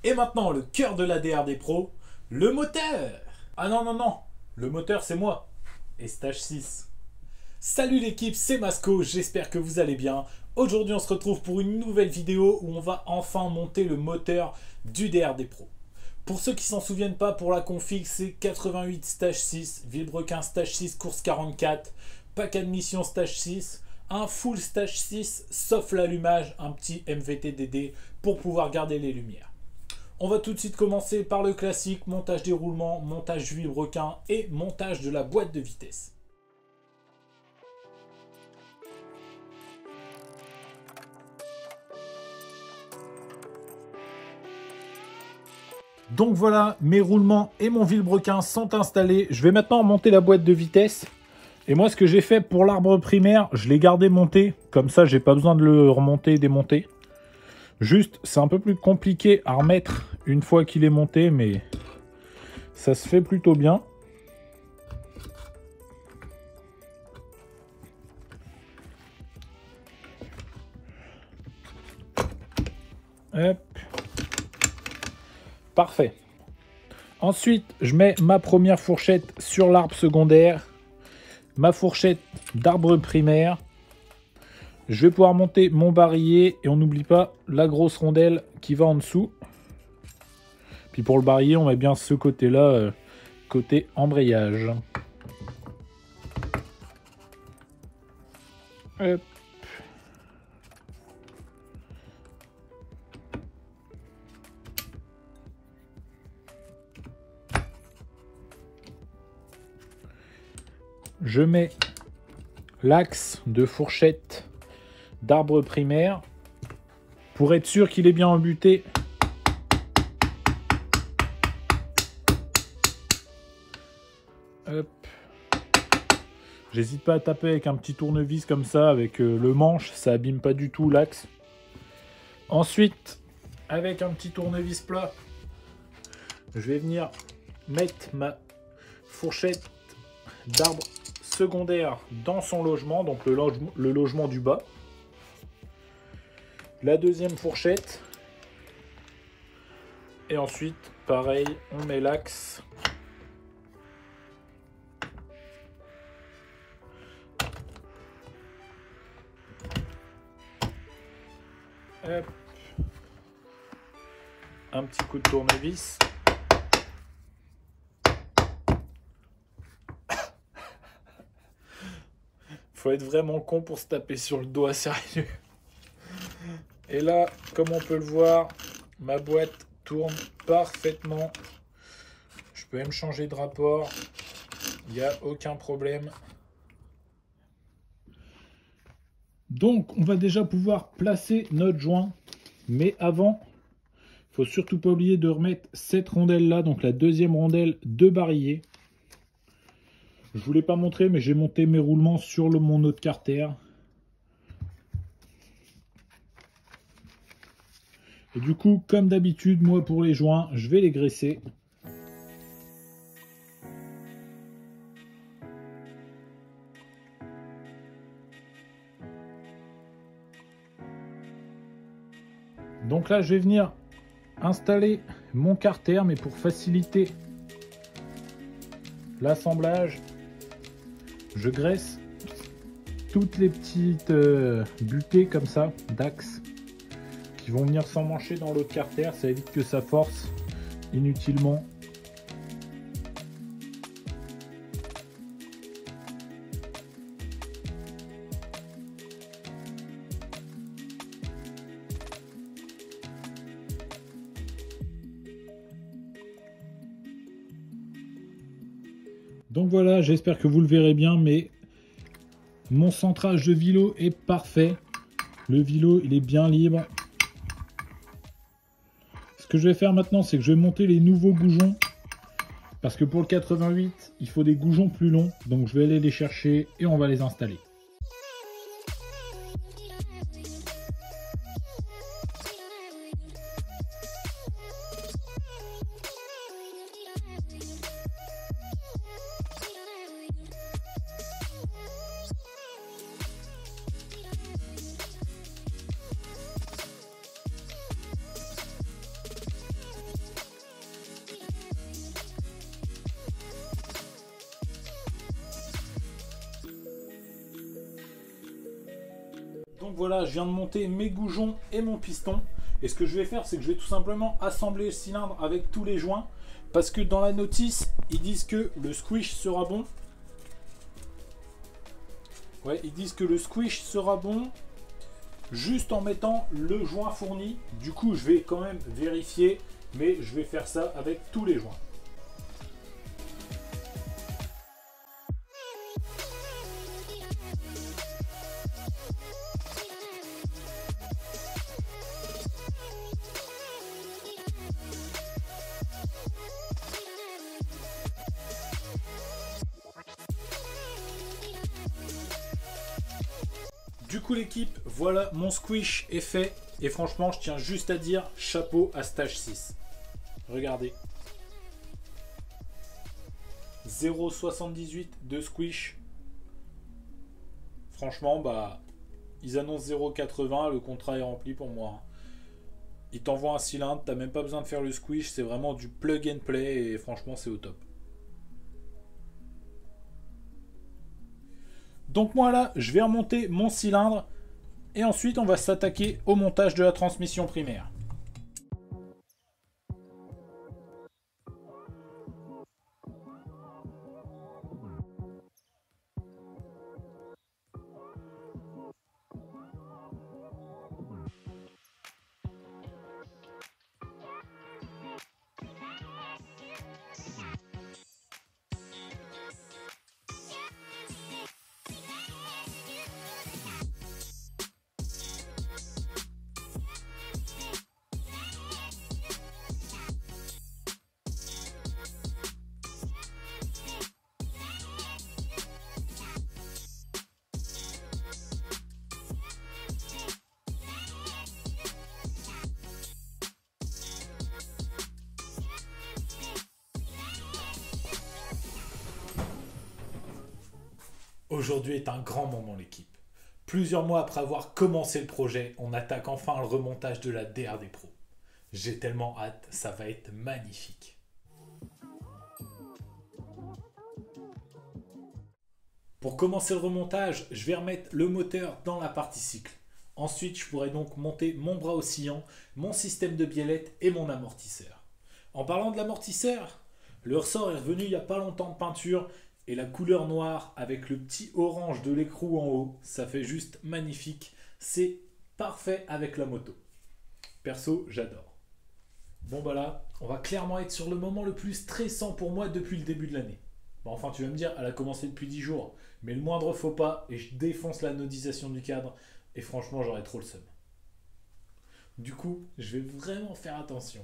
Et maintenant, le cœur de la DRD Pro, le moteur. Ah non, non, non, le moteur c'est moi. Et Stage 6. Salut l'équipe, c'est Masco, j'espère que vous allez bien. Aujourd'hui, on se retrouve pour une nouvelle vidéo où on va enfin monter le moteur du DRD Pro. Pour ceux qui s'en souviennent pas, pour la config, c'est 88 Stage 6, Vilebrequin Stage 6, course 44, pack admission Stage 6, un full Stage 6, sauf l'allumage, un petit MVT DD pour pouvoir garder les lumières. On va tout de suite commencer par le classique, montage déroulement, montage du vilebrequin et montage de la boîte de vitesse. Donc voilà, mes roulements et mon vilebrequin sont installés. Je vais maintenant monter la boîte de vitesse. Et moi, ce que j'ai fait pour l'arbre primaire, je l'ai gardé monté. Comme ça, j'ai pas besoin de le remonter et démonter. Juste, c'est un peu plus compliqué à remettre une fois qu'il est monté, mais ça se fait plutôt bien. Hop. Parfait. Ensuite, je mets ma première fourchette sur l'arbre secondaire, ma fourchette d'arbre primaire. Je vais pouvoir monter mon barillet et on n'oublie pas la grosse rondelle qui va en dessous. Puis pour le barillet, on met bien ce côté-là, côté embrayage. Hop. Je mets l'axe de fourchette d'arbre primaire pour être sûr qu'il est bien embuté. Hop. J'hésite pas à taper avec un petit tournevis comme ça, avec le manche, ça abîme pas du tout l'axe. Ensuite, avec un petit tournevis plat, je vais venir mettre ma fourchette d'arbre secondaire dans son logement, donc le logement du bas. La deuxième fourchette. Et ensuite, pareil, on met l'axe. Hop. Un petit coup de tournevis. Faut être vraiment con pour se taper sur le doigt, sérieux. Et là, comme on peut le voir, ma boîte tourne parfaitement. Je peux même changer de rapport. Il n'y a aucun problème. Donc, on va déjà pouvoir placer notre joint. Mais avant, il ne faut surtout pas oublier de remettre cette rondelle-là, donc la deuxième rondelle de barillet. Je ne vous l'ai pas montré, mais j'ai monté mes roulements sur mon autre carter. Et du coup, comme d'habitude, moi pour les joints, je vais les graisser. Donc là, je vais venir installer mon carter, mais pour faciliter l'assemblage, je graisse toutes les petites butées comme ça, d'axes, qui vont venir s'emmancher dans l'autre carter. Ça évite que ça force inutilement. Donc voilà, j'espère que vous le verrez bien, mais mon centrage de vilo est parfait. Le vilo, il est bien libre. Ce que je vais faire maintenant, c'est que je vais monter les nouveaux goujons. Parce que pour le 88, il faut des goujons plus longs. Donc je vais aller les chercher et on va les installer. Donc voilà, je viens de monter mes goujons et mon piston. Et ce que je vais faire, c'est que je vais tout simplement assembler le cylindre avec tous les joints. Parce que dans la notice, ils disent que le squish sera bon. Ouais, ils disent que le squish sera bon juste en mettant le joint fourni. Du coup, je vais quand même vérifier, mais je vais faire ça avec tous les joints. Du coup l'équipe, voilà, mon squish est fait. Et franchement, je tiens juste à dire chapeau à Stage 6. Regardez. 0,78 de squish. Franchement, bah, ils annoncent 0,80, le contrat est rempli pour moi. Ils t'envoient un cylindre, t'as même pas besoin de faire le squish, c'est vraiment du plug and play et franchement, c'est au top. Donc moi là, je vais remonter mon cylindre et ensuite on va s'attaquer au montage de la transmission primaire. Aujourd'hui est un grand moment l'équipe. Plusieurs mois après avoir commencé le projet, on attaque enfin le remontage de la DRD Pro. J'ai tellement hâte, ça va être magnifique. Pour commencer le remontage, je vais remettre le moteur dans la partie cycle. Ensuite, je pourrai donc monter mon bras oscillant, mon système de biellette et mon amortisseur. En parlant de l'amortisseur, le ressort est revenu il n'y a pas longtemps de peinture et la couleur noire avec le petit orange de l'écrou en haut, ça fait juste magnifique. C'est parfait avec la moto. Perso, j'adore. Bon bah là, on va clairement être sur le moment le plus stressant pour moi depuis le début de l'année. Bon, enfin, tu vas me dire, elle a commencé depuis 10 jours, mais le moindre faux pas et je défonce la nodisation du cadre et franchement, j'aurais trop le seum. Du coup, je vais vraiment faire attention.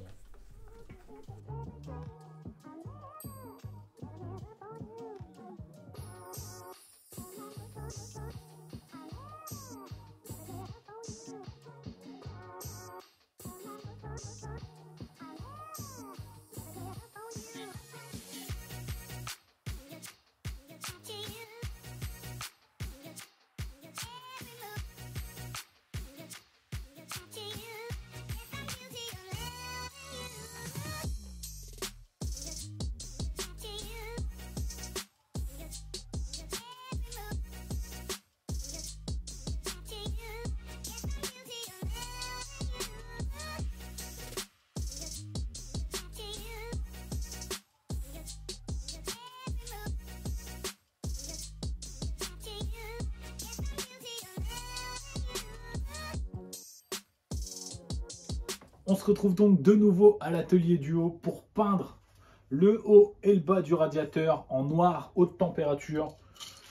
On se retrouve donc de nouveau à l'atelier du haut pour peindre le haut et le bas du radiateur en noir haute température.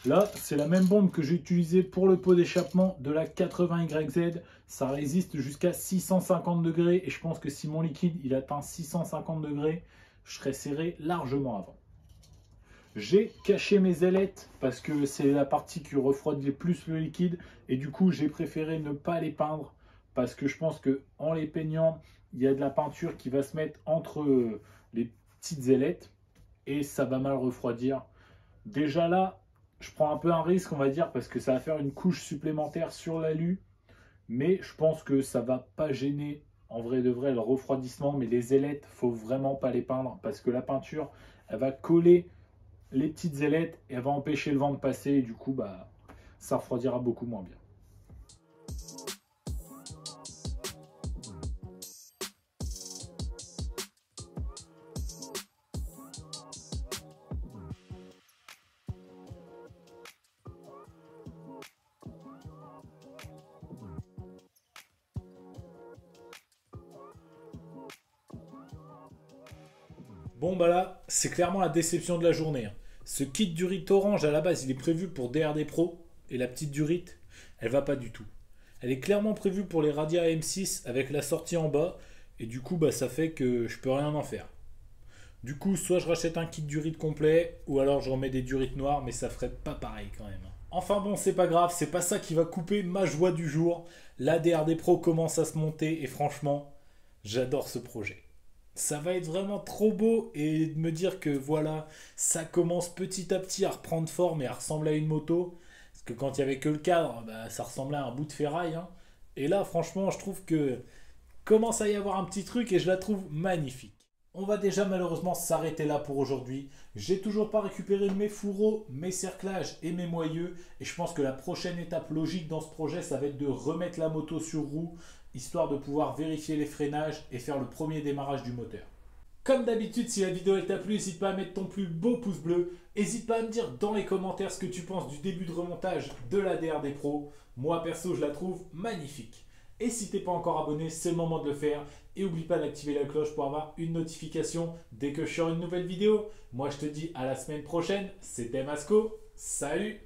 Là, c'est la même bombe que j'ai utilisée pour le pot d'échappement de la 80YZ. Ça résiste jusqu'à 650 degrés et je pense que si mon liquide il atteint 650 degrés, je serai serré largement avant. J'ai caché mes ailettes parce que c'est la partie qui refroidit le plus le liquide et du coup j'ai préféré ne pas les peindre parce que je pense que en les peignant, il y a de la peinture qui va se mettre entre les petites ailettes et ça va mal refroidir. Déjà là, je prends un peu un risque, on va dire, parce que ça va faire une couche supplémentaire sur l'alu, mais je pense que ça va pas gêner en vrai de vrai le refroidissement, mais les ailettes, faut vraiment pas les peindre parce que la peinture, elle va coller les petites ailettes et elle va empêcher le vent de passer et du coup, bah, ça refroidira beaucoup moins bien. Bon bah là, c'est clairement la déception de la journée, hein. Ce kit Durite orange à la base, il est prévu pour DRD Pro et la petite Durite, elle va pas du tout. Elle est clairement prévue pour les Radia M6 avec la sortie en bas et du coup bah ça fait que je peux rien en faire. Du coup, soit je rachète un kit Durite complet ou alors je remets des Durites noires mais ça ferait pas pareil quand même. Enfin bon, c'est pas grave, c'est pas ça qui va couper ma joie du jour. La DRD Pro commence à se monter et franchement, j'adore ce projet. Ça va être vraiment trop beau et de me dire que voilà, ça commence petit à petit à reprendre forme et à ressembler à une moto. Parce que quand il y avait que le cadre, bah, ça ressemblait à un bout de ferraille, hein. Et là, franchement, je trouve que commence à y avoir un petit truc et je la trouve magnifique. On va déjà malheureusement s'arrêter là pour aujourd'hui. J'ai toujours pas récupéré mes fourreaux, mes cerclages et mes moyeux. Et je pense que la prochaine étape logique dans ce projet, ça va être de remettre la moto sur roue, histoire de pouvoir vérifier les freinages et faire le premier démarrage du moteur. Comme d'habitude, si la vidéo t'a plu, n'hésite pas à mettre ton plus beau pouce bleu. N'hésite pas à me dire dans les commentaires ce que tu penses du début de remontage de la DRD Pro. Moi perso, je la trouve magnifique. Et si t'es pas encore abonné, c'est le moment de le faire. Et n'oublie pas d'activer la cloche pour avoir une notification dès que je sors une nouvelle vidéo. Moi je te dis à la semaine prochaine, c'était Masco, salut!